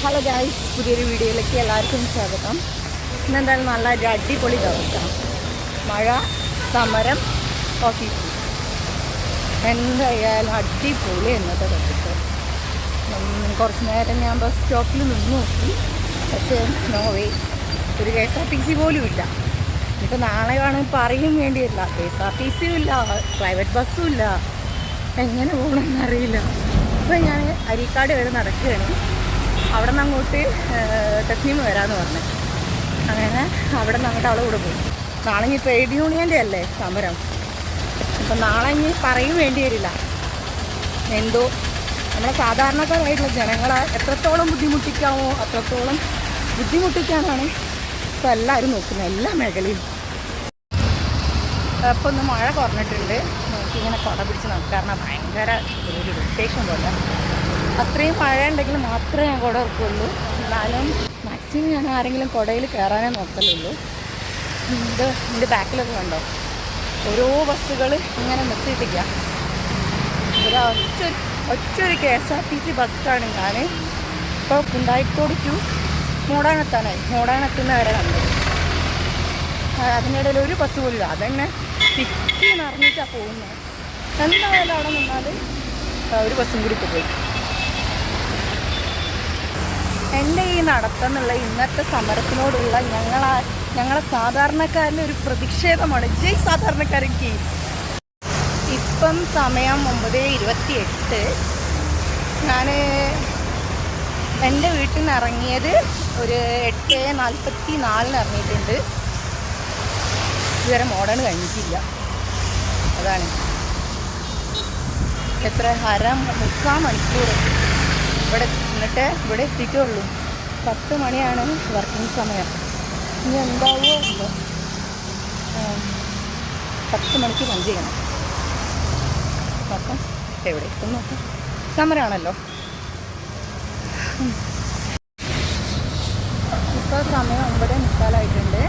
Hello guys, പുതിയൊരു വീഡിയോയിലേക്ക് എല്ലാവർക്കും സ്വാഗതം. ഇന്നെന്തായാലും നല്ല ഒരു അടിപൊളി ദിവസമാണ്. മഴ, സമരം, ഓഫീസ്, എന്തായാലും അടിപൊളി ഇന്നത്തെ ദിവസം. കുറച്ച് നേരം ഞാൻ ബസ് സ്റ്റോപ്പിൽ നിന്ന് നോക്കി, പക്ഷേ നോ വേ, ഒരു KSRTC പോലും ഇല്ല. ഇപ്പോൾ നാളെ വേണമെങ്കിൽ പറയും വേണ്ടിയില്ല, KSRTCയും ഇല്ല, പ്രൈവറ്റ് ബസ്സും ഇല്ല. എങ്ങനെ പോകണമെന്നറിയില്ല. ഇപ്പോൾ ഞാൻ അരീക്കാട് വരെ നടക്കുകയാണ്. അവിടെ നിന്ന് അങ്ങോട്ട് തസ്നീം വരാമെന്ന് പറഞ്ഞു. അങ്ങനെ അവിടെ നിന്ന് അങ്ങോട്ട് അവളെ കൂടെ പോയി. നാളെ ഇനി ട്രേഡ് യൂണിയൻ്റെ അല്ലേ സമരം. അപ്പം നാളെ ഇനി പറയും വേണ്ടി വരില്ല. എന്തോ നമ്മളെ സാധാരണക്കാരായിട്ടുള്ള ജനങ്ങളെ എത്രത്തോളം ബുദ്ധിമുട്ടിക്കാമോ അത്രത്തോളം ബുദ്ധിമുട്ടിക്കാനാണ് ഇപ്പോൾ എല്ലാവരും നോക്കുന്നത്, എല്ലാ മേഖലയും. അപ്പോൾ ഒന്ന് മഴ കുറഞ്ഞിട്ടുണ്ട്. നമുക്കിങ്ങനെ കുട പിടിച്ച് നടക്കാറുണ്ട്. ഭയങ്കര ഒരു ഇറിറ്റേഷൻ പോലെ. അത്രയും മഴ ഉണ്ടെങ്കിൽ മാത്രമേ ഞാൻ കുട ഇറക്കുള്ളൂ. എന്നാലും മാക്സിമം ഞാൻ ആരെങ്കിലും കുടയിൽ കയറാനേ നോക്കലുള്ളൂ. എൻ്റെ ബാക്കിലൊക്കെ കണ്ടോ, ഓരോ ബസ്സുകൾ ഇങ്ങനെ നിർത്തിയിട്ടില്ല. ഒറ്റൊരു KSRTC ബസ്സാണ് ഞാൻ ഇപ്പോൾ കുണ്ടായിക്കോട് ടു മൂടാനെത്താനായി. മൂടാനെത്തുന്ന വരെ കണ്ടത്. അതിനിടയിൽ ഒരു ബസ് പോലും ഇല്ല. അതന്നെ തിക്കി നിറഞ്ഞിട്ടാണ് പോകുന്നത്. എന്തായാലും അവിടെ നിന്നാൽ ഒരു ബസ്സും കൂടി ഇപ്പോൾ പോയി. എൻ്റെ ഈ നടത്തുന്നുള്ള ഇന്നത്തെ സമരത്തിനോടുള്ള ഞങ്ങളെ സാധാരണക്കാരിൻ്റെ ഒരു പ്രതിഷേധമാണ്. ജയ് സാധാരണക്കാർക്ക്. ഇപ്പം സമയം 9:28. ഞാൻ എൻ്റെ വീട്ടിൽ നിന്ന് ഇറങ്ങിയത് ഒരു 8:44 ഇറങ്ങിയിട്ടുണ്ട്. ഇതുവരെ മോഡേൺ കഴിഞ്ഞിട്ടില്ല. അതാണ് എത്ര 3/4 മണിക്കൂർ ഇവിടെ എത്തിയിട്ടുള്ളൂ. 10 മണിയാണ് വർക്കിംഗ് സമയം. ഇനി എന്താവുമോ ഉണ്ടോ, 10 മണിക്ക് പഞ്ച് ചെയ്യണം. നോക്കാം എവിടെ എത്തും നോക്കാം. സമരമാണല്ലോ. ഇപ്പോൾ സമയം 9:45.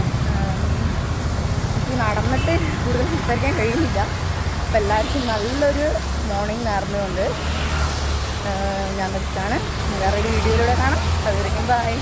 എനിക്ക് നടന്നിട്ട് കൂടുതൽ സംസാരിക്കാൻ കഴിയുന്നില്ല. അപ്പോൾ എല്ലാവർക്കും നല്ലൊരു മോർണിംഗ് നേർന്നുകൊണ്ട് ഞാൻ നിർത്താൻ. വേറൊരു വീഡിയോയിലൂടെ കാണാം. അതുവരെയും ബൈ.